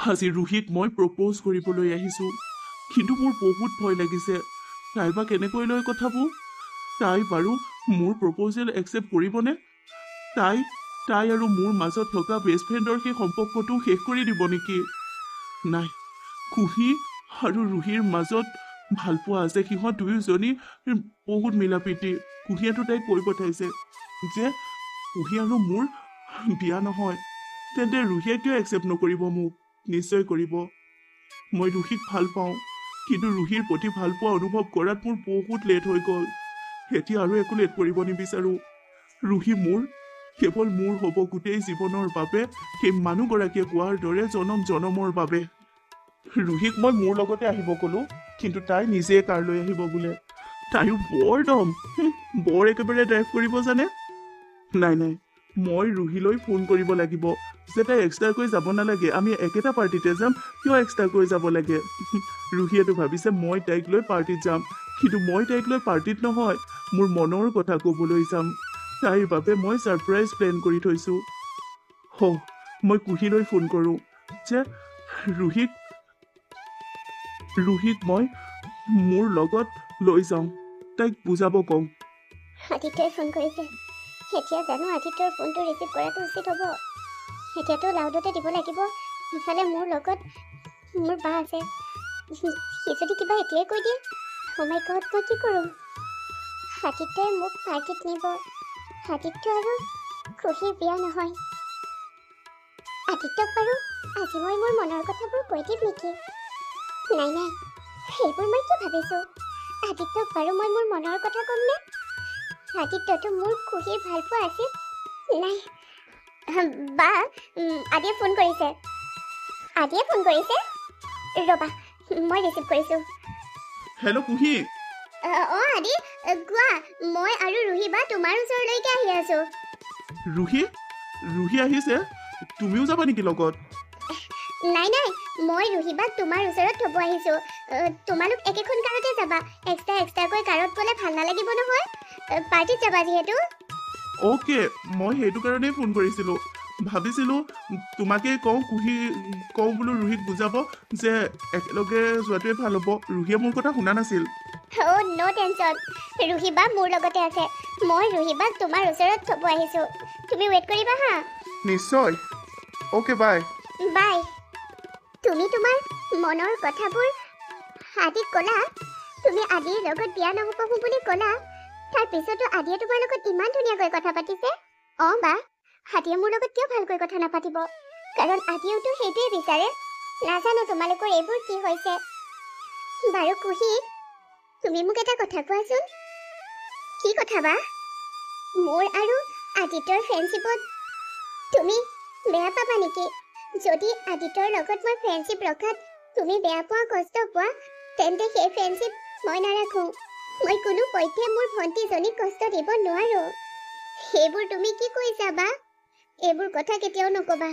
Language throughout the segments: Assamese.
আজি ৰুহিক মই প্ৰপ'জ কৰিবলৈ আহিছোঁ, কিন্তু মোৰ বহুত ভয় লাগিছে। তাই বা কেনেকৈ লয় কথাবোৰ? তাই বাৰু মোৰ প্ৰপ'জেল একচেপ্ট কৰিবনে? তাই আৰু মোৰ মাজত থকা বেষ্ট ফ্ৰেণ্ডৰ সেই সম্পৰ্কটো শেষ কৰি দিব নেকি? নাই, কুহি আৰু ৰুহিৰ মাজত ভালপোৱা আছে। সিহঁত দুয়োজনী বহুত মিলা প্ৰীতি। কুহিয়েতো তাইক কৈ পঠাইছে যে কুহি আৰু মোৰ বিয়া নহয়। তেন্তে ৰুহিয়ে কিয় একচেপ্ট নকৰিব মোক? নিশ্চয় কৰিব। মই ৰুহিক ভাল পাওঁ, কিন্তু ৰুহিৰ প্ৰতি ভালপোৱা অনুভৱ কৰাত মোৰ বহুত লেট হৈ গ'ল। এতিয়া আৰু একো লেট কৰিব নিবিচাৰোঁ। ৰুহি মোৰ, কেৱল মোৰ হ'ব গোটেই জীৱনৰ বাবে, সেই মানুহগৰাকীয়ে কোৱাৰ দৰে জনম জনমৰ বাবে। ৰুহিক মই মোৰ লগতে আহিব ক'লোঁ, কিন্তু তাই নিজে কাৰ লৈ আহিব বোলে। তাইও বৰ দম, বৰ একেবাৰে ড্ৰাইভ কৰিব জানে। নাই, মই ৰুহিলৈ ফোন কৰিব লাগিব যে তাই এক্সট্ৰাকৈ যাব নালাগে, আমি একেটা পাৰ্টিতে যাম, কিয় এক্সট্ৰাকৈ যাব লাগে? ৰুহিয়েতো ভাবিছে মই তাইক লৈ পাৰ্টিত যাম, কিন্তু মই তাইক লৈ পাৰ্টিত নহয়, মোৰ মনৰ কথা ক'বলৈ যাম। তাইৰ বাবে মই ছাৰপ্ৰাইজ প্লেন কৰি থৈছোঁ। মই কুহিলৈ ফোন কৰোঁ যে ৰুহিক মই মোৰ লগত লৈ যাওঁ, তাইক বুজাব কওঁ। আদিত্যই ফোন কৰিছে। এতিয়া জানো আদিত্যৰ ফোনটো ৰিচিভ কৰাটো উচিত হ'ব। এতিয়াতো লাউডতে দিব লাগিব। ইফালে মোৰ লগত মোৰ বা আছে। সি যদি কিবা এতিয়াই কৈ দিয়ে, অ' মাই গড, মই কি কৰোঁ? আদিত্যই মোক পাৰ্টিত নিব। আদিত্য আৰু কুহিৰ বিয়া নহয়। আদিত্যক বাৰু আজি মই মোৰ মনৰ কথাবোৰ কৈ দিম নেকি? নাই, সেইবোৰ মই কি ভাবিছোঁ? আদিত্যক বাৰু মই মোৰ মনৰ কথা ক'ম নে? আদিত্যটো মোৰ কুহিৰ ভালপোৱা আছিল। নাই, বা আদিয়ে ফোন কৰিছে। ৰ'বা, মই ৰিচিভ কৰিছোঁ। হেল্ল' কুহি। আদি, কোৱা। মই আৰু ৰুহি বা তোমাৰ ওচৰলৈকে আহি আছোঁ। ৰুহি আহিছে? তুমিও যাবা নেকি লগত? নাই, মই ৰুহি বাক তোমাৰ ওচৰত থ'ব আহিছোঁ। তোমালোক একেখন কাৰতে যাবা। এক্সট্ৰাকৈ কাৰত গ'লে ভাল নালাগিব নহয়। পাৰ্টিত যাবা যিহেতু। অ'কে, মই সেইটো কাৰণেই ফোন কৰিছিলোঁ। ভাবিছিলোঁ তোমাকেই কওঁ বোলো ৰুহিক বুজাব যে একেলগে যোৱাটোৱে ভাল হ'ব। ৰুহিয়ে মোৰ কথা শুনা নাছিল। ন' টেনশ্যন। ৰুহি বা মোৰ লগতে আছে। মই ৰুহি বাক তোমাৰ ওচৰত থ'ব আহিছোঁ। তুমি ৱেইট কৰিবা হা? নিশ্চয়। অ'কে, বাই। তুমি তোমাৰ মনৰ কথাবোৰ আদিক ক'লা? তুমি আদিৰ লগত বিয়া নহ'ব বুলি ক'লা? তাৰ পিছতো আদিয়ে তোমাৰ লগত ইমান ধুনীয়াকৈ কথা পাতিছে। বা, আদিয়ে মোৰ লগত কিয় ভালকৈ কথা নাপাতিব? কাৰণ আদিয়েওতো সেইটোৱে বিচাৰে। নাজানো তোমালোকৰ এইবোৰ কি হৈছে। বাৰু কুহি, তুমি মোক এটা কথা কোৱাচোন। কি কথা বা? মোৰ আৰু আদিত্যৰ ফ্ৰেণ্ডশ্বিপত তুমি বেয়া পাবা নেকি? যদি আদিত্যৰ লগত মই ফ্ৰেণ্ডশ্বিপ ৰখাত তুমি বেয়া পোৱা, কষ্ট পোৱা, তেন্তে সেই ফ্ৰেণ্ডশ্বিপ মই নাৰাখোঁ। মই কোনো পধ্যে মোৰ ভণ্টিজনীক কষ্ট দিব নোৱাৰোঁ। সেইবোৰ তুমি কি কৈছা বা? এইবোৰ কথা কেতিয়াও নক'বা।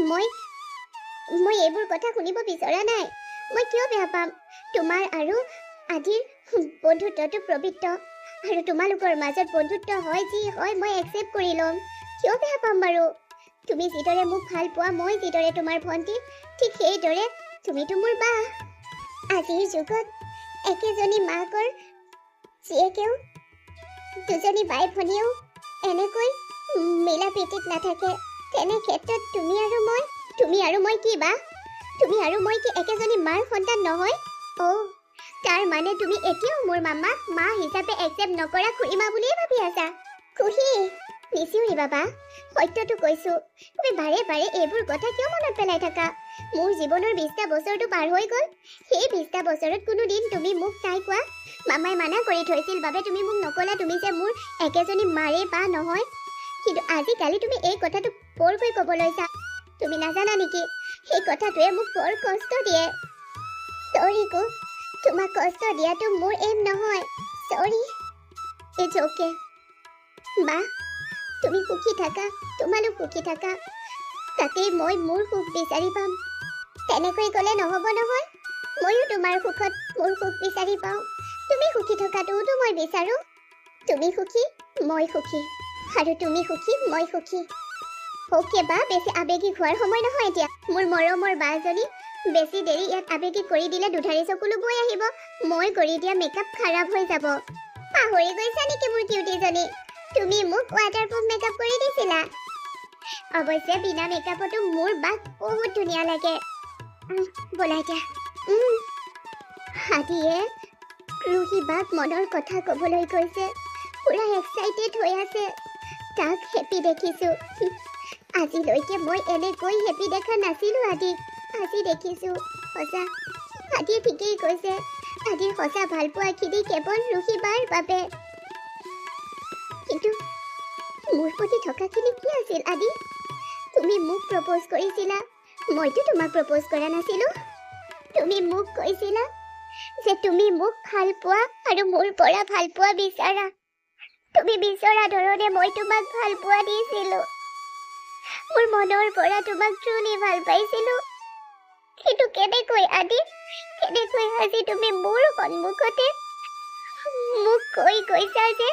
মই এইবোৰ কথা শুনিব বিচৰা নাই। মই কিয় বেয়া পাম? তোমাৰ আৰু আদিৰ বন্ধুত্বটো পবিত্ৰ, আৰু তোমালোকৰ মাজত বন্ধুত্ব হয় যি হয় মই একচেপ্ট কৰি ল'ম। কিয় বেয়া পাম বাৰু? তুমি যিদৰে মোক ভাল পোৱা, মই যিদৰে তোমাৰ ভণ্টি, ঠিক সেইদৰে তুমিতো মোৰ বা। আজিৰ যুগত একেজনী মাকৰ জীয়েকেও, দুজনী বাই ভনীয়েও এনেকৈ মিলা প্ৰীতিত নাথাকে। তেনে ক্ষেত্ৰত তুমি আৰু মই কি বা? তুমি আৰু মই কি একেজনী মাৰ সন্তান নহয়? তাৰ মানে তুমি এতিয়াও মোৰ মামাক মা হিচাপে একচেপ্ট নকৰা খুৰীমা বুলিয়ে ভাবি আছা? কুহি, নিচিউৰিবা বা। সত্যটো কৈছোঁ, তুমি বাৰে এইবোৰ কথা কিয় মনত পেলাই থাকা? মোৰ জীৱনৰ 20টা বছৰটো পাৰ হৈ গ'ল। সেই 20টা বছৰত কোনোদিন তুমি মোক নাই কোৱা? মামাই মানা কৰি থৈছিল বাবে তুমি মোক নকলা তুমি যে মোৰ একেজনী মাৰে বা নহয়। কিন্তু আজিকালি তুমি এই কথাটো বৰকৈ ক'ব লৈছা। তুমি নাজানা নেকি? সেই কথাটোৱে মোক বৰ কষ্ট দিয়ে। চৰি কু, তোমাক কষ্ট দিয়াটো মোৰ এম নহয়। চৰি। It's okay. বা, তুমি সুখী থাকা, তোমালোক সুখী থাকা। তাতেই মই মোৰ সুখ বিচাৰি পাম। তেনেকৈ ক'লে নহ'ব নহয়। ময়ো তোমাৰ সুখত মোৰ সুখ বিচাৰি পাওঁ। তুমি সুখী থকাটোওতো মই বিচাৰোঁ। তুমি সুখী, মই সুখী। আৰু তুমি সুখী, মই সুখী। ওকে বা বেছি আবেগিক হোৱাৰ সময় নহয় এতিয়া মোৰ মৰমৰ বাজনী বেছি দেৰি ইয়াত আবেগিক কৰি দিলে দুধাৰি চকুলো বৈ আহিব মই কৰি দিয়া মেকআপ খাৰাপ হৈ যাব পাহৰি গৈছা নেকি মোৰ কিউটিজনী তুমি মোক ৱাটাৰপ্ৰুফ মেকআপ কৰি দিছিলা অৱশ্যে বিনা মেকআপতো মোৰ বাক বহুত ধুনীয়া লাগে ব'লা এতিয়া হাতীয়ে ৰুহি বাক মনৰ কথা ক'বলৈ কৈছে পুৰা এক্সাইটেড হৈ আছে তাক হেপী দেখিছো আজিলৈকে মই এনেকৈ হেপী দেখা নাছিলো আদিক আজি দেখিছো সঁচা আদিয়ে ঠিকেই কৈছে আদিৰ সঁচা ভালপোৱাখিনি কেৱল ৰুহি বাৰ বাবে কিন্তু মোৰ প্ৰতি থকাখিনি কি আছিল আদি তুমি মোক প্ৰপ'জ কৰিছিলা মইতো তোমাক প্ৰপ'জ কৰা নাছিলো তুমি মোক কৈছিলা যে তুমি মোক ভাল পোৱা আৰু মোৰ পৰা ভাল পোৱা বিচাৰা তুমি বিচৰা ধৰণে মই তোমাক ভাল পোৱা দিছিলো মোৰ মনৰ পৰা তোমাক ট্ৰুলি ভাল পাইছিলো কিন্তু কেনেকৈ আদি কেনেকৈ আজি তুমি মোৰ সন্মুখতে মোক কৈ কৈছা যে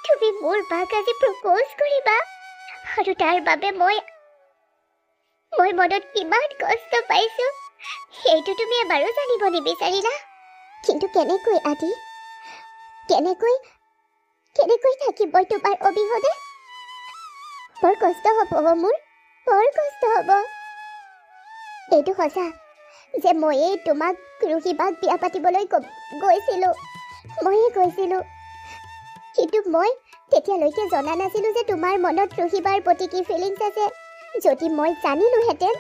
তুমি মোৰ বাক আজি প্ৰপ'জ কৰিবা আৰু তাৰ বাবে মই মনত কিমান কষ্ট পাইছো সেইটো তুমি এবাৰো জানিব নিবিচাৰিলা কিন্তু কেনেকৈ আদি কেনেকৈ থাকিব তোমাৰ অবিহনে বৰ কষ্ট হ'ব মোৰ বৰ কষ্ট হ'ব এইটো সঁচা যে ময়ে তোমাক ৰুহি বাক বিয়া পাতিবলৈ গৈছিলো কিন্তু মই তেতিয়ালৈকে জনা নাছিলো যে তোমাৰ মনত ৰুহি বাৰ প্ৰতি কি ফিলিংছ আছে যদি মই জানিলোহেঁতেন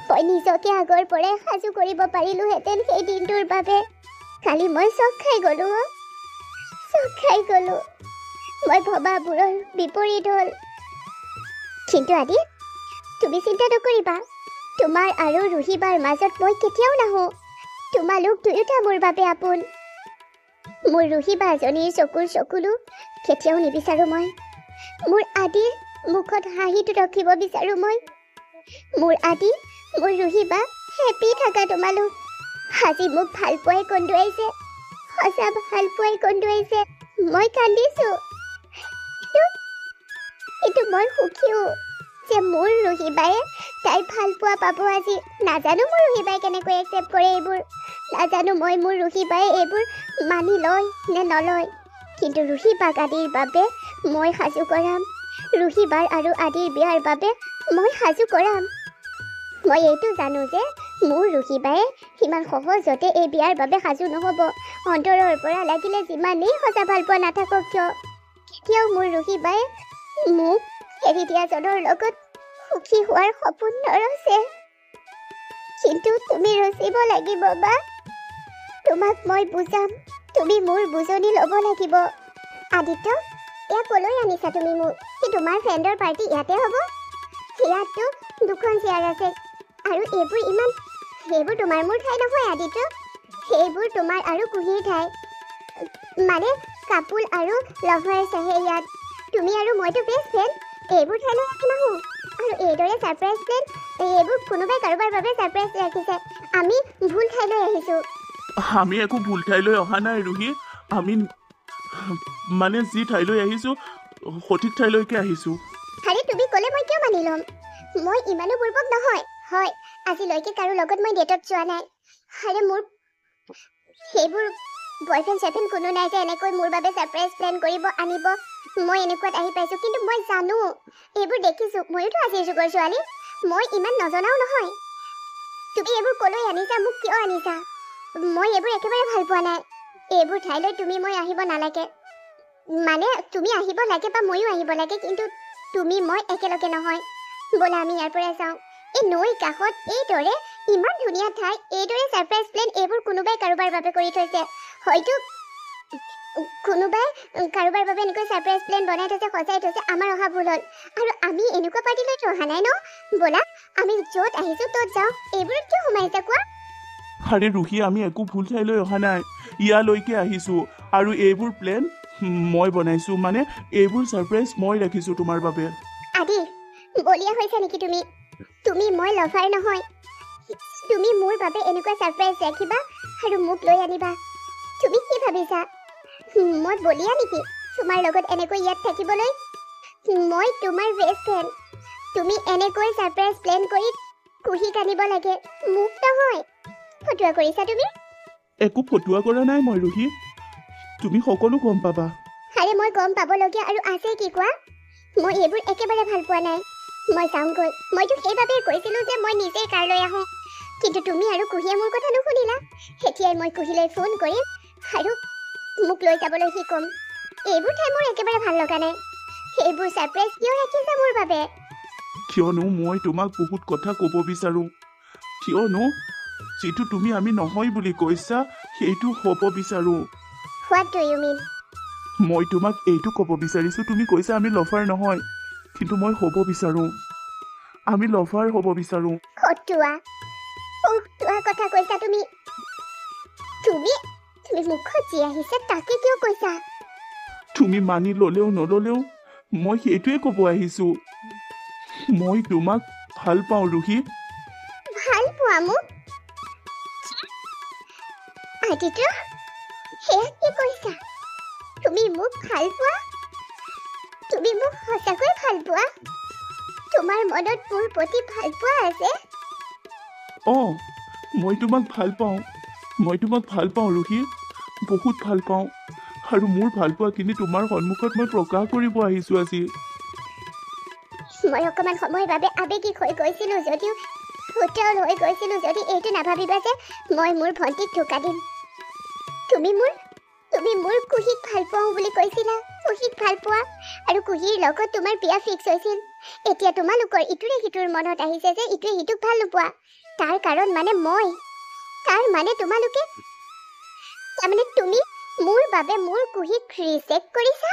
মই নিজকে আগৰ পৰাই সাজু কৰিব পাৰিলোহেঁতেন সেই দিনটোৰ বাবে কালি মই চক খাই গ'লো মই ভবাবোৰৰ বিপৰীত হ'ল কিন্তু আদি তুমি চিন্তা নকৰিবা তোমাৰ আৰু ৰুহি বাৰ মাজত মই কেতিয়াও নাহোঁ তোমালোক দুয়োটা মোৰ বাবে আপোন মোৰ ৰুহি বাজনীৰ চকুলো কেতিয়াও নিবিচাৰোঁ মই মোৰ আদিৰ মুখত হাঁহিটো ৰখিব বিচাৰোঁ মই মোৰ আদি মোৰ ৰুহি বা হেপী থাকা তোমালোক আজি মোক ভাল পোৱাই কন্দুৱাইছে সঁচা ভাল পোৱাই কন্দুৱাইছে মই কান্দিছো কিন্তু মই সুখীও যে মোৰ ৰুহি বায়ে তাই ভাল পোৱা পাব আজি নাজানো মোৰ ৰুহি বাই কেনেকৈ একচেপ্ট কৰে এইবোৰ নাজানো মই মোৰ ৰুহি বায়ে এইবোৰ মানি লয় নে নলয় কিন্তু ৰুহি বাক আদিৰ বাবে মই সাজু কৰাম ৰুহি বাৰ আৰু আদিৰ বিয়াৰ বাবে মই সাজু কৰাম মই এইটো জানো যে মোৰ ৰুহি বায়ে সিমান সহজতে এই বিয়াৰ বাবে সাজু নহ'ব অন্তৰৰ পৰা লাগিলে যিমানেই সঁচা ভাল পোৱা নাথাকক কিয় কেতিয়াও মোৰ ৰুহি বায়ে মোক এৰি দিয়াজনৰ লগত সুখী হোৱাৰ সপোন নৰচে কিন্তু তুমি ৰচিব লাগিব বা তোমাক মই বুজাম তুমি মোৰ বুজনি ল'ব লাগিব আদিত্য এয়া ক'লৈ আনিছা তুমি মোক কি তোমাৰ ফ্ৰেণ্ডৰ পাৰ্টি ইয়াতে হ'ব ইয়াততো দুখন চেয়াৰ আছে আৰু সেইবোৰ তোমাৰ মোৰ ঠাই নহয় আদিত্য সেইবোৰ তোমাৰ আৰু কুহিৰ ঠাই মানে কাপুল আৰু লাভাৰ্ছহে ইয়াত তুমি আৰু মইতো বেষ্ট ফ্ৰেণ্ড এইবোৰ ঠাইলৈ ৰাখি নাহোঁ আৰু এইদৰে ছাৰপ্ৰাইজ প্লেন এইবোৰ কোনোবাই কাৰোবাৰ বাবে ছাৰপ্ৰাইজ ৰাখিছে আমি ভুল ঠাইলৈ আহিছোঁ আমি একো ভুল ঠাইলৈ অহা নাই ৰুহি আমি মানে যি ঠাইলৈ আহিছোঁ সঠিক ঠাইলৈকে আহিছোঁ আৰে তুমি ক'লে মই কিয় মানি ল'ম মই ইমানো বুৰ্বক নহয় হয় আজিলৈকে কাৰো লগত মই ডেটত যোৱা নাই আৰে মোৰ সেইবোৰ বয়ফ্ৰেণ্ড চয়ফ্ৰেণ্ড কোনো নাই যে এনেকৈ মোৰ বাবে ছাৰপ্ৰাইজ প্লেন কৰিব আনিব মই এনেকুৱাত আহি পাইছোঁ কিন্তু মই জানো এইবোৰ দেখিছোঁ ময়োতো আজিৰ যুগৰ ছোৱালী মই ইমান নজনাও নহয় তুমি এইবোৰ ক'লৈ আনিছা মোক কিয় আনিছা মই এইবোৰ একেবাৰে ভাল পোৱা নাই এইবোৰ ঠাইলৈ তুমি মই আহিব নালাগে মানে তুমি আহিব লাগে বা ময়ো আহিব লাগে কিন্তু তুমি মই একেলগে নহয় ব'লা আমি ইয়াৰ পৰা যাওঁ এই নৈ কাষত এইদৰে ইমান ধুনীয়া ঠাই এইদৰে ছাৰপ্ৰাইজ প্লেন এইবোৰ কোনোবাই কাৰোবাৰ বাবে কৰি থৈছে হয়তো কোনোবাই কাৰোবাৰ বাবে এনেকৈ ছাৰপ্ৰাইজ প্লেন বনাই থৈছে সজাই থৈছে আমাৰ অহা ভুল হ'ল আৰু আমি এনেকুৱা পাৰ্টিলৈতো অহা নাই ন ব'লা আমি য'ত আহিছোঁ ত'ত যাওঁ এইবোৰত কিয় সোমাইছা কোৱা আৰে ৰুহি আমি একো ভুল ঠাইলৈ অহা নাই ইয়ালৈকে আহিছোঁ আৰু এইবোৰ প্লেন মই বনাইছোঁ মানে এইবোৰ ছাৰপ্ৰাইজ মই ৰাখিছোঁ তোমাৰ বাবে আদি বলিয়া হৈছা নেকি তুমি মই লভাৰ নহয় তুমি মোৰ বাবে এনেকুৱা ছাৰপ্ৰাইজ ৰাখিবা আৰু মোক লৈ আনিবা তুমি কি ভাবিছা মই বলিয়া নেকি তোমাৰ লগত এনেকৈ ইয়াত থাকিবলৈ মই তোমাৰ বেষ্ট ফ্ৰেণ্ড। তুমি এনেকৈ সাৰপ্ৰাইজ প্লেন কৰি কুহিক আনিব লাগে, মোক নহয়। ফটোৱা কৰিছা তুমি? একো ফটোৱা কৰা নাই মই ৰুহি, তুমি সকলো গম পাবা। আৰে মই গম পাবলগীয়া আৰু আছে কি কোৱা? মই এইবোৰ একেবাৰে ভাল পোৱা নাই। মই যাওঁগৈ। মইতো সেইবাবেই কৈছিলোঁ যে মই নিজেই কাৰ লৈ আহোঁ, কিন্তু তুমি আৰু কুহিয়ে মোৰ কথা নুশুনিলা। এতিয়াই মই কুহিলৈ ফোন কৰিম আৰু মোক লৈ যাবলৈ সি ক'ম। এইবোৰ ঠাই মোৰ একেবাৰে ভাল লগা নাই। এইবোৰ ছাৰপ্ৰাইজ কিয় ৰাখিছা মোৰ বাবে? কিয়নো মই তোমাক বহুত কথা ক'ব বিচাৰোঁ, কিয়নো যিটো তুমি আমি নহয় বুলি কৈছা সেইটো হ'ব বিচাৰোঁ। What do you mean? মই তোমাক এইটো ক'ব বিচাৰিছোঁ, তুমি কৈছা আমি লভাৰ নহয়, কিন্তু মই হ'ব বিচাৰোঁ, আমি লভাৰ হ'ব বিচাৰোঁ। ফটোৱা কথা কৈছা তুমি? তুমি তুমি মুখত যি আহিছে তাকে কিয় কৈছা? তুমি মানি ল'লেও নল'লেও মই সেইটোৱে ক'ব আহিছোঁ। মই তোমাক ভাল পাওঁ ৰুহি। ভাল পোৱা মোক? আদিত্য, সেয়া কি কৰিছা? তুমি মোক ভাল পোৱা? তুমি মোক সঁচাকৈ ভাল পোৱা? তোমাৰ মনত মোৰ প্ৰতি ভাল পোৱা আছে? অঁ, মই তোমাক ভাল পাওঁ, মই তোমাক ভাল পাওঁ ৰুহি, বহুত ভাল পাওঁ। আৰু মোৰ ভাল পোৱাখিনি তোমাৰ সন্মুখত মই প্ৰকাশ কৰিব আহিছোঁ আজি। মই অকণমান সময়ৰ বাবে আৱেগিক হৈ গৈছিলোঁ যদিও, উত্তাল হৈ গৈছিলোঁ যদি এইটো নাভাবিবা যে মই মোৰ ভণ্টিক ধোকা দিম। তুমি মোৰ কুহিক ভাল পাওঁ বুলি কৈছিলা। কুহিক ভাল পোৱা আৰু কুহিৰ লগত তোমাৰ বিয়া ফিক্স হৈছিল। এতিয়া তোমালোকৰ ইটোৰে সিটোৰ মনত আহিছে যে ইটোৱে সিটোক ভাল নোপোৱা। তাৰ কাৰণ মানে মই। তাৰ মানে তোমালোকে, তাৰমানে তুমি মোৰ বাবে মোৰ কুহিক ৰিজেক্ট কৰিছা?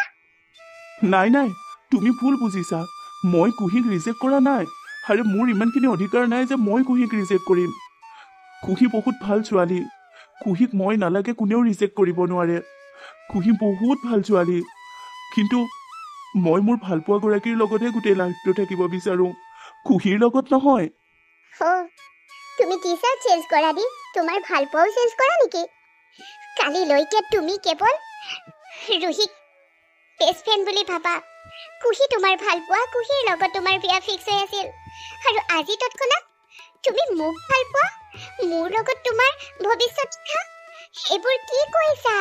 নাই নাই, তুমি ভুল বুজিছা। মই কুহিক ৰিজেক্ট কৰা নাই, আৰু মোৰ ইমানখিনি অধিকাৰ নাই যে মই কুহিক ৰিজেক্ট কৰিম। কুহি বহুত ভাল ছোৱালী, কুহিক মই নালাগে কোনেও ৰিজেক্ট কৰিব নোৱাৰে। কুহি বহুত ভাল ছোৱালী, কিন্তু মই মোৰ ভালপোৱা গৰাকীৰ লগতহে গোটেই লাইফটো থাকিব বিচাৰোঁ, কুহিৰ লগত নহয়। তুমি কি চাই চেঞ্জ কৰা দি? তোমাৰ ভাল পোৱাও চেঞ্জ কৰা নেকি? কালিলৈকে তুমি কেৱল ৰুহিক বেষ্ট ফ্ৰেণ্ড বুলি ভাবা। কুহি তোমাৰ ভাল পোৱা, কুহিৰ লগত তোমাৰ বিয়া ফিক্স হৈ আছিল, আৰু আজি তৎক্ষণাত তুমি মোক ভাল পোৱা, মোৰ লগত তোমাৰ ভৱিষ্যত কথা, এইবোৰ কি কৈছা?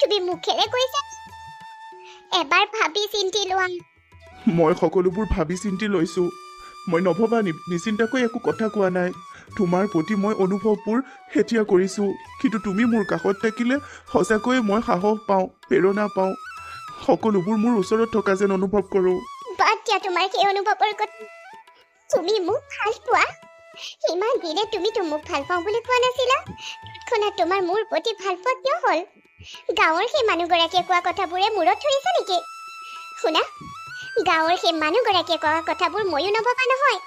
তুমি মুখেৰে কৈছা? এবাৰ ভাবি চিন্তি লোৱা। মই সকলোবোৰ ভাবি চিন্তি লৈছোঁ। মই নভবা নিচিন্তাকৈ একো কথা কোৱা নাই। তোমাৰ প্ৰতি মই অনুভৱবোৰ এতিয়া কৰিছোঁ, কিন্তু তুমি মোৰ কাষত থাকিলে সঁচাকৈয়ে মই সাহস পাওঁ, প্ৰেৰণা পাওঁ। সকলোবোৰ মোৰ ওচৰত থকা যেন অনুভৱ কৰোঁ। বাদ দিয়া তোমাৰ সেই অনুভৱৰ কথা। তুমি মোক ভাল পোৱা? ইমান দিনে তুমিতো মোক ভাল পাওঁ বুলি কোৱা নাছিলা। তৎক্ষণাত তোমাৰ মোৰ প্ৰতি ভাল পোৱা কিয় হ'ল? গাঁৱৰ সেই মানুহগৰাকীয়ে কোৱা কথাবোৰে মূৰত ধৰিছে নেকি? শুনা, গাঁৱৰ সেই মানুহগৰাকীয়ে কোৱা কথাবোৰ ময়ো নভবা নহয়।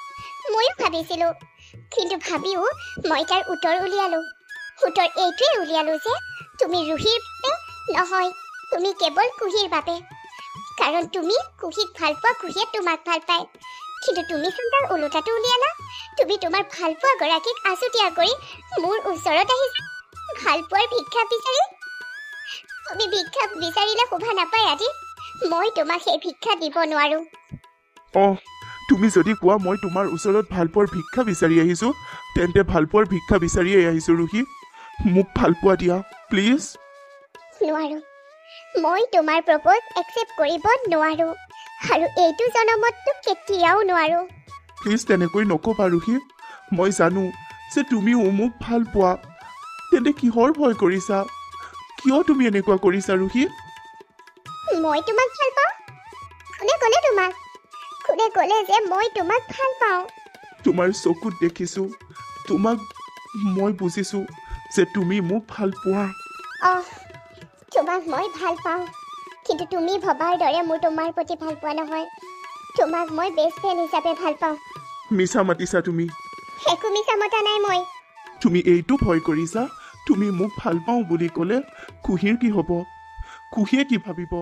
ময়ো ভাবিছিলোঁ, কিন্তু ভাবিও মই তাৰ উত্তৰ উলিয়ালোঁ। উত্তৰ এইটোৱে উলিয়ালোঁ যে তুমি ৰুহিৰ বাবে নহয়, তুমি কেৱল কুহিৰ বাবে। কাৰণ তুমি কুহিক ভাল পোৱা, কুহিয়ে তোমাক ভাল পায়। কিন্তু তুমি চোন তাৰ ওলোটাটো উলিয়ালা। তুমি তোমাৰ ভাল পোৱা গৰাকীক আছুতীয়া কৰি মোৰ ওচৰত আহিছা ভাল পোৱাৰ ভিক্ষা বিচাৰি। তুমি ভিক্ষা বিচাৰিলে শোভা নাপায় আদি। মই তোমাক সেই ভিক্ষা দিব নোৱাৰোঁ। অঁ, তুমি যদি কোৱা মই তোমাৰ ওচৰত ভালপোৱাৰ ভিক্ষা বিচাৰি আহিছোঁ, তেন্তে ভালপোৱাৰ ভিক্ষা বিচাৰিয়েই আহিছোঁ ৰুহি। মোক ভালপোৱা দিয়া প্লিজ। নোৱাৰোঁ, মই তোমাৰ প্ৰপ'জ একচেপ্ট কৰিব নোৱাৰোঁ, আৰু এইটো জনমতটো কেতিয়াও নোৱাৰোঁ। প্লিজ তেনেকৈ নক'বা ৰুহি। মই জানো যে তুমিও মোক ভাল পোৱা, তেন্তে কিহৰ ভয় কৰিছা? কিয় তুমি এনেকুৱা কৰিছা ৰুহি? মই তোমাক ভাল পাওঁ? কোনে ক'লে তোমাক? কোনে ক'লে যে মই তোমাক ভাল পাওঁ? তোমাৰ চকুত দেখিছোঁ, তোমাক মই বুজিছোঁ যে তুমি মোক ভাল পোৱা। তোমাক মই ভাল পাওঁ, কিন্তু তুমি ভবাৰ দৰে মোৰ তোমাৰ প্ৰতি ভাল পোৱা নহয়। তোমাক মই বেষ্ট ফ্ৰেণ্ড হিচাপে ভাল পাওঁ। মিছা মাতিছা তুমি। একো মিছা মতা নাই মই। তুমি এইটো ভয় কৰিছা, তুমি মোক ভাল পাওঁ বুলি ক'লে কুহিৰ কি হ'ব? কুহিয়ে কি ভাবিব?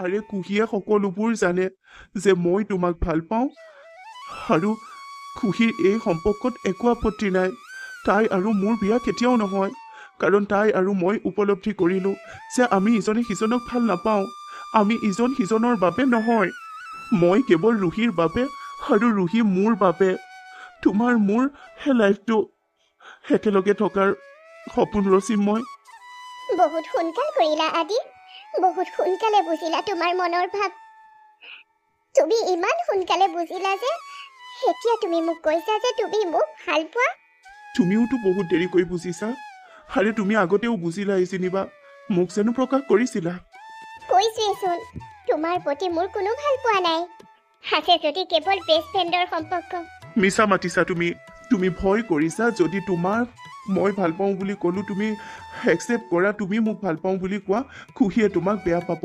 আৰে কুহিয়ে সকলোবোৰ জানে যে মই তোমাক ভাল পাওঁ, আৰু কুহিৰ এই সম্পৰ্কত একো আপত্তি নাই। তাই আৰু মোৰ বিয়া কেতিয়াও নহয়, কাৰণ তাই আৰু মই উপলব্ধি কৰিলোঁ যে আমি ইজনে সিজনক ভাল নাপাওঁ, আমি ইজন সিজনৰ বাবে নহয়। মই কেৱল ৰুহিৰ বাবে আৰু ৰুহি মোৰ বাবে তোমাৰ মোৰ সেই লাইফটো একেলগে থকাৰ সপোন ৰচিম মই। বহুত সোনকাল কৰিলা আদি, বহুত সোনকালে বুজিলা তোমাৰ মনৰ ভাৱ। তুমি ইমান সোনকালে বুজিলা যে এতিয়া তুমি মোক কৈছা যে তুমি মোক ভাল পোৱা। তুমিওতো বহুত দেৰিকৈ বুজিছা। আৰে তুমি আগতেও বুজিলা যেনিবা, মোক জানো প্ৰকাশ কৰিছিলা? কৈছোৱেচোন তোমাৰ প্ৰতি মোৰ কোনো ভাল পোৱা নাই, আছে যদি কেৱল বেষ্ট ফ্ৰেণ্ডৰ সম্পৰ্ক। মিছা মাতিছা তুমি। তুমি ভয় কৰিছা যদি তোমাক মই ভাল পাওঁ বুলি ক'লো তুমি একচেপ্ট কৰা, তুমি মোক ভাল পাওঁ বুলি কোৱা, কুহিয়ে তোমাক বেয়া পাব।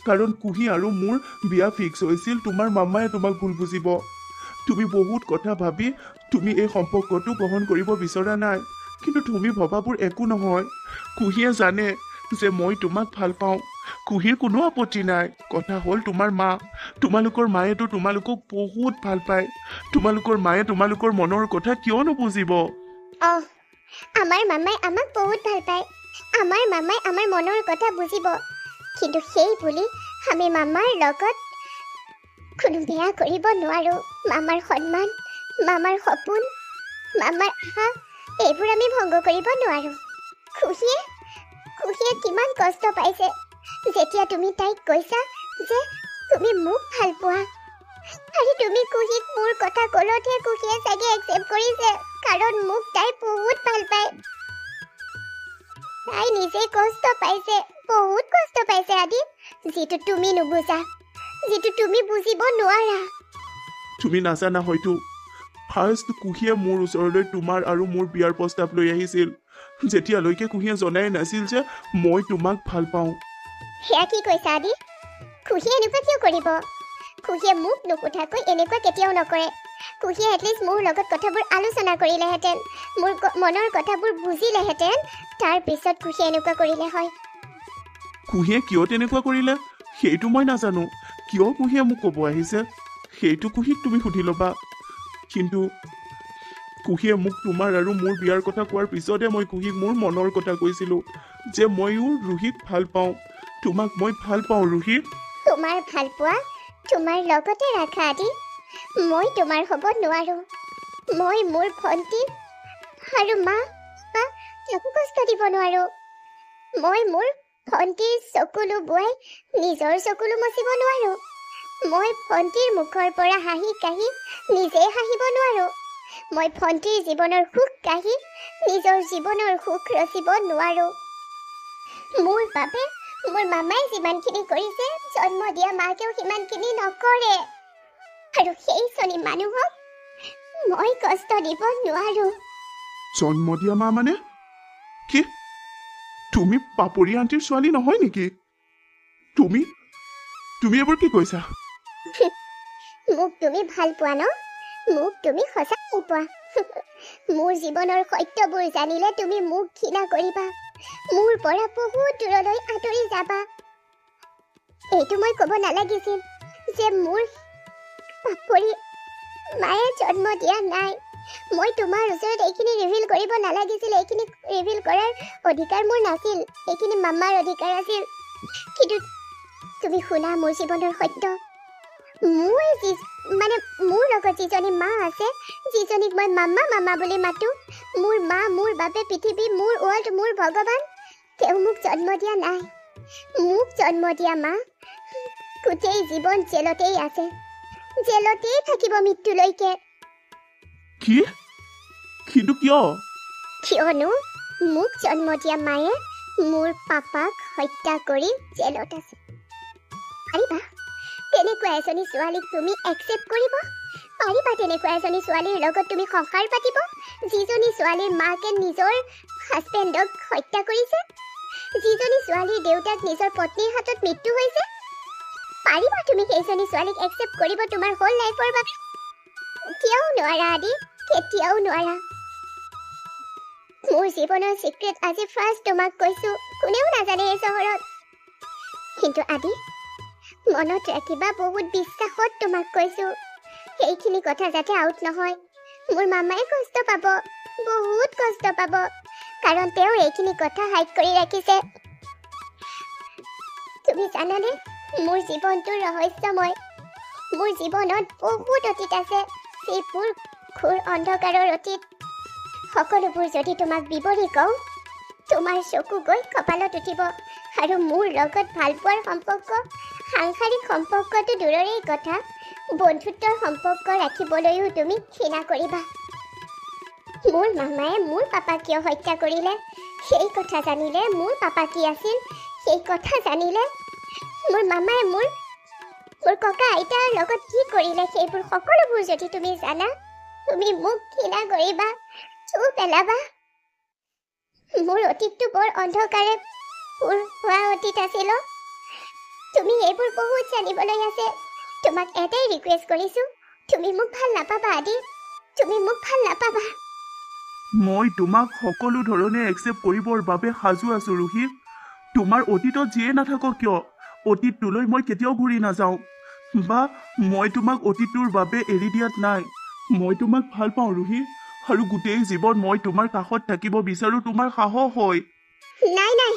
কাৰণ কুহি আৰু মোৰ বিয়া ফিক্স হৈছিল, তোমাৰ মামায়ে তোমাক ভুল বুজিব। তুমি বহুত কথা ভাবি তুমি এই সম্পৰ্কটো গ্ৰহণ কৰিব বিচৰা নাই, কিন্তু তুমি ভবাবোৰ একো নহয়। কুহিয়ে জানে যে মই তোমাক ভাল পাওঁ, কুহিৰ কোনো আপত্তি নাই। কথা হ'ল তোমাৰ মা, তোমালোকৰ মায়েতো তোমালোকক বহুত ভাল পায়। তোমালোকৰ মায়ে তোমালোকৰ মনৰ কথা কিয় নুবুজিব? আমাৰ মামাই আমাক বহুত ভাল পায়, আমাৰ মামাই আমাৰ মনৰ কথা বুজিব, কিন্তু সেই বুলি আমি মামাৰ লগত কোনো বেয়া কৰিব নোৱাৰো। মামাৰ সন্মান, মামাৰ সপোন, মামাৰ আশা এইবোৰ আমি ভংগ কৰিব নোৱাৰো। খুশিয়ে কিমান কষ্ট পাইছে যেতিয়া তুমি তাইক কৈছা যে তুমি মোক ভাল পোৱা। আৰু তুমি কুহিক মোৰ কথা ক'লতহে কুহিয়ে চাগে একচেপ্ট কৰিছে, কাৰণ মোক তাই বহুত ভাল পায়। তাই নিজে কষ্ট পাইছে, বহুত কষ্ট পাইছে আদি, যিটো তুমি নুবুজা, যিটো তুমি বুজিব নোৱাৰা। তুমি নাজানা হয়তো, ফাৰ্ষ্ট কুহিয়ে মোৰ ওচৰলৈ তোমাৰ আৰু মোৰ বিয়াৰ প্ৰস্তাৱ লৈ আহিছিল, যেতিয়ালৈকে কুহিয়ে জনাই নাছিল যে মই তোমাক ভাল পাওঁ। সেয়া কি কৈছা আদি? কুহিয়ে এনেকুৱা কিয় কৰিব? কুহিয়ে মোক নুসুধাকৈ এনেকুৱা কেতিয়াও নকৰে। কুহিয়ে এটলিষ্ট মোৰ লগত কথাবোৰ আলোচনা কৰিলেহেঁতেন, মোৰ মনৰ কথাবোৰ বুজিলেহেঁতেন, তাৰপিছত কুহিয়ে এনেকুৱা কৰিলে হয়। কুহিয়ে কিয় তেনেকুৱা কৰিলে সেইটো মই নাজানো। কিয় কুহিয়ে মোক ক'ব আহিছে সেইটো কুহিক তুমি সুধি ল'বা। কিন্তু কুহিয়ে মোক তোমাৰ আৰু মোৰ বিয়াৰ কথা কোৱাৰ পিছতে মই কুহিক মোৰ মনৰ কথা কৈছিলোঁ যে ময়ো ৰুহিক ভাল পাওঁ, তোমাক মই ভাল পাওঁ ৰুহি। তোমাৰ ভাল পোৱা তোমাৰ লগতে ৰাখা আদি, মই তোমাৰ হ'ব নোৱাৰো। মই মোৰ ভণ্টি আৰু মা একো কষ্ট দিব নোৱাৰো। মই মোৰ ভণ্টিৰ চকুলো বোৱাই নিজৰ চকুলো মচিব নোৱাৰো। মই ভণ্টিৰ মুখৰ পৰা হাঁহি কাঢ়ি নিজে হাঁহিব নোৱাৰো। মই ভণ্টিৰ জীৱনৰ সুখ কাঢ়ি নিজৰ জীৱনৰ সুখ ৰচিব নোৱাৰো। মোৰ বাবে মোৰ মামাই যিমানখিনি কৰিছে, জন্ম দিয়া মাকেও সিমানখিনি নকৰে। আৰু সেইজনী মানুহক মই কষ্ট দিব নোৱাৰো। জন্ম দিয়া মা মানে কি? তুমি পাপৰি আণ্টিৰ ছোৱালী নহয় নেকি? তুমি এইবোৰ কি কৈছা? মোক তুমি ভাল পোৱা ন? মোক তুমি সঁচা ভাল পোৱা। মোৰ জীৱনৰ সত্যবোৰ জানিলে তুমি মোক ঘৃণা কৰিবা, মোৰ পৰা বহুত দূৰলৈ আঁতৰি যাবা। এইটো মই ক'ব নালাগিছিল যে মোৰ পাপৰি মায়ে জন্ম দিয়া নাই। মই তোমাৰ ওচৰত এইখিনি ৰিভিল কৰিব নালাগিছিল, এইখিনি ৰিভিল কৰাৰ অধিকাৰ মোৰ নাছিল, এইখিনি মামাৰ অধিকাৰ আছিল। কিন্তু তুমি শুনা মোৰ জীৱনৰ সত্য। মোৰ লগত যিজনী মা আছে, যিজনীক মই মামা বুলি মাতো, মোৰ মা, মোৰ বাবে পৃথিৱী, মোৰ ৱৰ্ল্ড, মোৰ ভগৱান, তেওঁ মোক জন্ম দিয়া নাই। মোক জন্ম দিয়া মা গোটেই জীৱন জেলতেই আছে, জেলতেই থাকিব মৃত্যুলৈকে। কি? কিন্তু কিয়? কিয়নো মোক জন্ম দিয়া মায়ে মোৰ পাপাক হত্যা কৰি জেলত আছে। পাৰিবা তেনেকুৱা এজনী ছোৱালীক তুমি একচেপ্ট কৰিব? পাৰিবা তেনেকুৱা এজনী ছোৱালীৰ লগত তুমি সংসাৰ পাতিব, যিজনী ছোৱালীৰ মাকে নিজৰ হাজবেণ্ডক হত্যা কৰিছে, যিজনী ছোৱালীৰ দেউতাক নিজৰ পত্নীৰ হাতত মৃত্যু হৈছে? পাৰিবা তুমি সেইজনী ছোৱালীক একচেপ্ট কৰিব তোমাৰ হোল লাইফৰ বাবে? কেতিয়াও নোৱাৰা আদি, কেতিয়াও নোৱাৰা। মোৰ জীৱনৰ চিক্ৰেট আজি ফাৰ্ষ্ট তোমাক কৈছো, কোনেও নাজানে এই চহৰত। কিন্তু আদি মনত ৰাখিবা, বহুত বিশ্বাসত তোমাক কৈছো, সেইখিনি কথা যাতে আউট নহয়। মোৰ মামাই কষ্ট পাব, বহুত কষ্ট পাব, কাৰণ তেওঁ এইখিনি কথা হাইড কৰি ৰাখিছে। তুমি জানানে মোৰ জীৱনটো ৰহস্যময়। মোৰ জীৱনত বহুত অতীত আছে, যিবোৰ ঘোৰ অন্ধকাৰৰ অতীত। সকলোবোৰ যদি তোমাক বিৱৰি কওঁ, তোমাৰ চকু গৈ কপালত উঠিব। আৰু মোৰ লগত ভালপোৱাৰ সম্পৰ্ক, সাংসাৰিক সম্পৰ্কটো দূৰৰেই কথা, বন্ধুত্বৰ সম্পৰ্ক ৰাখিবলৈও তুমি ঘৃণা কৰিবা। মোৰ মামায়ে মোৰ পাপাক কিয় হত্যা কৰিলে, সেই কথা জানিলে, মোৰ পাপা কি আছিল সেই কথা জানিলে, মোৰ মামায়ে মোৰ ককা আইতাৰ লগত কি কৰিলে, সেইবোৰ সকলোবোৰ যদি তুমি জানা, তুমি মোক ঘৃণা কৰিবা, চু পেলাবা। মোৰ অতীতটো বৰ অন্ধকাৰে হোৱা অতীত আছিল। তুমি এইবোৰ বহুত জানিবলৈ আছে। তোমাক এটাই ৰিকুৱেষ্ট কৰিছো, তুমি মোক ভাল নাপাবা আদি, তুমি মোক ভাল নাপাবা। মই তোমাক সকলো ধৰণে একচেপ্ট কৰিবৰ বাবে সাজু আছো ৰুহি। তোমাৰ অতীতত যিয়ে নাথাকক কিয়, অতীতটোলৈ মই কেতিয়াও ঘূৰি নাযাওঁ, বা মই তোমাক অতীতটোৰ বাবে এৰি দিয়াত নাই। মই তোমাক ভাল পাওঁ ৰুহি, আৰু গোটেই জীৱন মই তোমাৰ কাষত থাকিব বিচাৰো, তোমাৰ সাহস হয়। নাই নাই,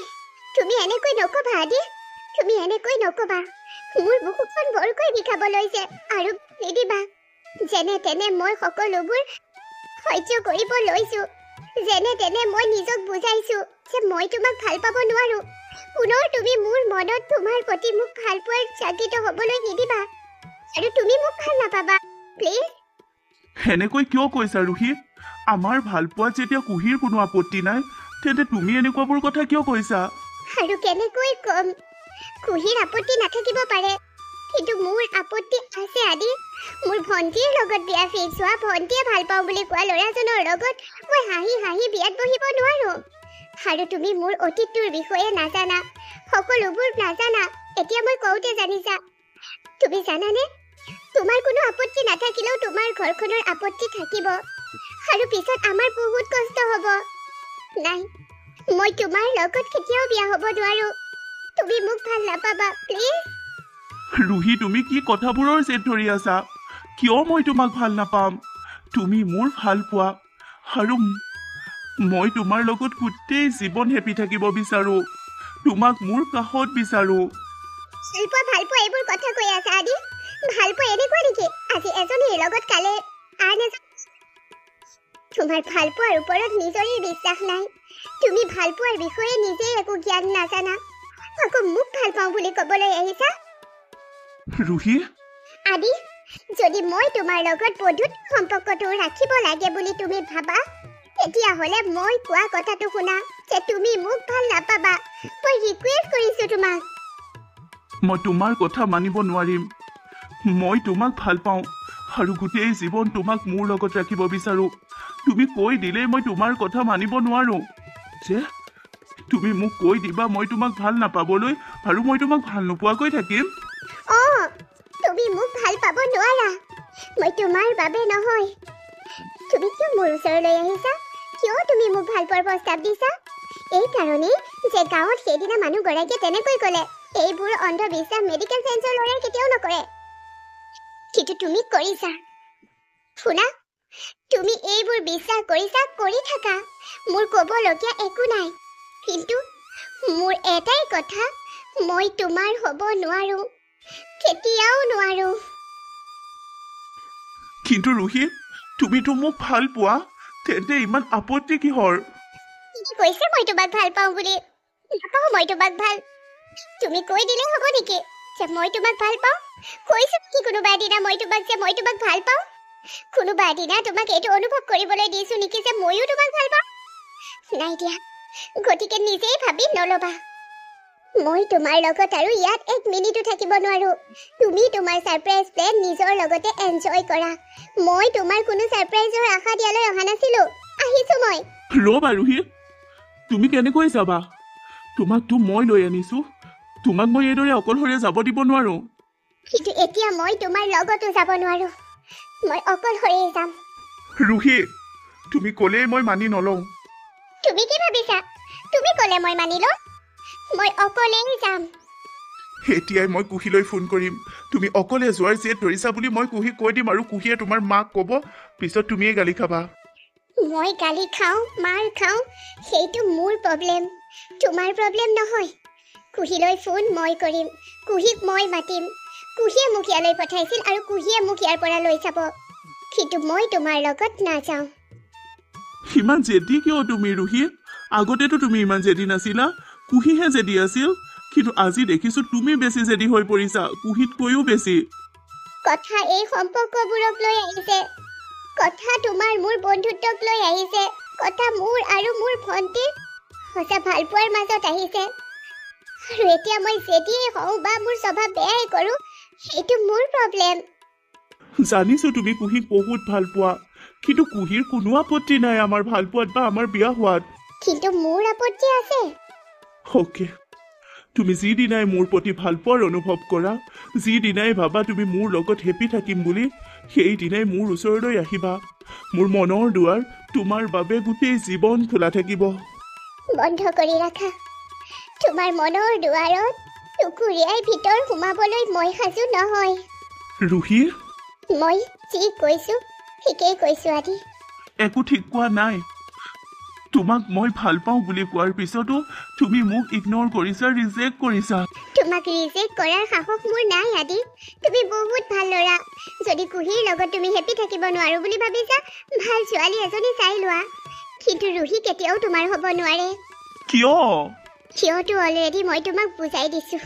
তুমি এনেকৈ নকবা আদি, তুমি এনেকৈ নকবা। মোৰ বুকুখন বৰকৈ বিষাব লৈছে, আৰু নিদিবা। যেনে তেনে মই সকলোবোৰ সহ্য কৰিব লৈছো, যেনে তেনে মই নিজক বুজাইছো যে মই তোমাক ভাল পাব নোৱাৰো। পুনৰ তুমি মোৰ মনত তোমাৰ প্ৰতি মোক ভাল পোৱাৰ জাগৃত হবলৈ নিদিবা, আৰু তুমি মোক ভাল নাপাবা, প্লিজ। এনেকৈ কিয় কৈছা ৰুহি? আমাৰ ভাল পোৱাত যেতিয়া কুহিৰ কোনো আপত্তি নাই, তেন্তে তুমি এনেকুৱাবোৰ কথা কিয় কৈছা? আৰু কেনেকৈ কম? কুহিৰ আপত্তি নাথাকিব পাৰে, কিন্তু মোৰ আপত্তি আছে আদি। মোৰ ভণ্টিৰ লগত বিয়া ফিক্স হোৱা, ভণ্টিয়ে ভাল পাওঁ বুলি কোৱা ল'ৰাজনৰ লগত মই হাঁহি হাঁহি বিয়াত বহিব নোৱাৰো। আৰু তুমি মোৰ অতীতটোৰ বিষয়ে নাজানা, সকলোবোৰ নাজানা, এতিয়া মই কওঁতে জানিছা। তুমি জানানে, তোমাৰ কোনো আপত্তি নাথাকিলেও তোমাৰ ঘৰখনৰ আপত্তি থাকিব, আৰু পিছত আমাৰ বহুত কষ্ট হ'ব। নাই, মই তোমাৰ লগত কেতিয়াও বিয়া হ'ব নোৱাৰো। তুমি মোক ভাল নাপাবা, প্লিজ। ৰুহি, তুমি কি কথাবোৰৰ জেদ ধৰি আছা? কিয় মই তোমাক ভাল নাপাম? তুমি মোৰ ভাল পোৱা, আৰু মই তোমাৰ লগত গোটেই জীৱন হেপি থাকিব বিচাৰো, তোমাক মোৰ কাষত বিচাৰো। ভাল পোৱা এইবোৰ কথা কৈ আছা আদি? ভাল পোৱা এনেকুৱা নেকি, আজি এজনীৰ লগত কালে আন এজন? তোমাৰ ভাল পোৱাৰ ওপৰত নিজৰে বিশ্বাস নাই, তুমি ভাল পোৱাৰ বিষয়ে নিজেই একো জ্ঞান নাজানা, আকৌ মোক ভাল পাওঁ বুলি ক'বলৈ আহিছা? ৰুহি আদি, যদি মই তোমাৰ লগত বন্ধুত্ব সম্পৰ্কটো ৰাখিব লাগে বুলি তুমি ভাবা, তেতিয়াহ'লে মই কোৱা কথাটো শুনা, যে তুমি মোক ভাল নাপাবা। মই ৰিকুৱেষ্ট কৰিছো তোমাক। মই তোমাৰ কথা মানিব নোৱাৰিম। মই তোমাক ভাল পাওঁ, আৰু গোটেই জীৱন তোমাক মোৰ লগত ৰাখিব বিচাৰো। তুমি কৈ দিলেই মই তোমাৰ কথা মানিব নোৱাৰো যে তুমি মোক কৈ দিবা মই তোমাক ভাল নাপাবলৈ, আৰু মই তোমাক ভাল নোপোৱাকৈ থাকিম। তুমি মোক ভাল পাব নোৱাৰা, মই তোমাৰ বাবে নহয়। তুমি কিয় মোৰ ওচৰলৈ আহিছা? কিয় তুমি মোক ভাল পোৱাৰ প্ৰস্তাৱ দিছা? এই কাৰণেই যে গাঁৱত সেইদিনা মানুহগৰাকীয়ে তেনেকৈ ক'লে, এইবোৰ অন্ধবিশ্বাস মেডিকেল চায়েন্সৰ ল'ৰাই কেতিয়াও নকৰে, কিন্তু তুমি কৰিছা। শুনা, তুমি এইবোৰ বিশ্বাস কৰিছা, কৰি থাকা, মোৰ ক'বলগীয়া একো নাই। কিন্তু মোৰ এটাই কথা, মই তোমাৰ হ'ব নোৱাৰো, কেতিয়াও নোৱাৰো। কিন্তু ৰুহি, তুমিতো মোক ভাল পোৱা, তেন্তে ইমান আপত্তি কিহৰ? কৈছে মই তোমাক ভাল পাওঁ বুলি, নাপাওঁ মই তোমাক ভাল। তুমি কৈ দিলে হ'ব নেকি যে মই তোমাক ভাল পাওঁ? কৈছো নেকি কোনোবা এদিনা মই তোমাক ভাল পাওঁ? কোনোবা এদিনা তোমাক এইটো অনুভৱ কৰিবলৈ দিছো নেকি যে ময়ো তোমাক ভাল পাওঁ? নাই দিয়া, গতিকে নিজেই ভাবি নল'বা। মই তোমাৰ লগত আৰু ইয়াত এক মিনিটো থাকিব নোৱাৰো। তুমি তোমাৰ সাৰপ্ৰাইজ প্লেন নিজৰ লগতে এনজয় কৰা। মই তোমাৰ কোনো সাৰপ্ৰাইজৰ আশা দিয়ালৈ অহা নাছিলো, আহিছো মই। ৰ'বা ৰুহি, তুমি কেনেকৈ যাবা? তোমাকতো মই লৈ আনিছো, তোমাক মই এইদৰে অকলশৰে যাব দিব নোৱাৰো। কিন্তু এতিয়া মই তোমাৰ লগতো যাব নোৱাৰো, মই অকলশৰেই যাম। ৰুহি, তুমি ক'লেই মই মানি নলওঁ। তুমি কি ভাবিছা? তুমি ক'লে মই মানি লম? মই অকলেই যাম। এতিয়াই মই কুহিলৈ ফোন কৰিম। তুমি অকলে যোৱাৰ জেদ ধৰিছা বুলি মই কুহিক কৈ দিম, আৰু কুহিয়ে তোমাৰ মাক ক'ব, পিছত তুমিয়ে গালি খাবা। মই গালি খাওঁ, মাৰ খাওঁ, সেইটো মোৰ প্ৰব্লেম, তোমাৰ প্ৰব্লেম নহয়। কুহিলৈ ফোন মই কৰিম, কুহিক মই মাতিম, কুহিয়ে মোক ইয়ালৈ পঠাইছিল আৰু কুহিয়ে মোক ইয়াৰ পৰা লৈ যাব কিন্তু মই তোমাৰ লগত নাযাওঁ ইমান জেদি কিয় তুমি ৰুহি আগতেতো তুমি ইমান জেদি নাছিলা কুহিহে জেদি আছিল কিন্তু আজি দেখিছো তুমি বেছি জেদি হৈ পৰিছা কুহিতকৈও বেছি কথা এই সম্পৰ্কবোৰক লৈ আহিছে কথা তোমাৰ মোৰ বন্ধুত্বক লৈ আহিছে কথা মোৰ আৰু মোৰ ভণ্টিৰ সঁচা ভালপোৱাৰ মাজত আহিছে আৰু এতিয়া মই যেতিয়াই হওঁ বা মোৰ স্বভাৱ বেয়াই কৰোঁ সেইটো মোৰ প্ৰব্লেম জানিছো তুমি কুহিক বহুত ভাল পোৱা কিন্তু কুহিৰ কোনো আপত্তি নাই আমাৰ ভাল পোৱাত বা আমাৰ বিয়া হোৱাত কিন্তু মোৰ আপত্তি আছে অ'কে তুমি যিদিনাই মোৰ প্ৰতি ভাল পোৱাৰ অনুভৱ কৰা যিদিনাই ভাবা তুমি মোৰ লগত হেপী থাকিম বুলি সেইদিনাই মোৰ ওচৰলৈ আহিবা মোৰ মনৰ দুৱাৰ তোমাৰ বাবে গোটেই জীৱন খোলা থাকিব বন্ধ কৰি ৰাখা তোমাৰ মনৰ দুৱাৰত টুকুৰিয়াই ভিতৰ সোমাবলৈ মই সাজু নহয় ৰুহি মই যি কৈছো ঠিকেই কৈছো আদি একো ঠিক কোৱা নাই তোমাক মই ভাল পাওঁ বুলি কোৱাৰ পিছতো তুমি মোক ইগন'ৰ কৰিছা ৰিজেক্ট কৰিছা তোমাক ৰিজেক্ট কৰাৰ সাহস মোৰ নাই আদি তুমি বহুত ভাল ল'ৰা যদি কুহিৰ লগত তুমি হেপী থাকিব নোৱাৰো বুলি ভাবিছা ভাল ছোৱালী এজনী চাই লোৱা কিন্তু ৰুহি কেতিয়াও তোমাৰ হ'ব নোৱাৰে কিয় কিয়তো অলৰেডি মই তোমাক বুজাই দিছো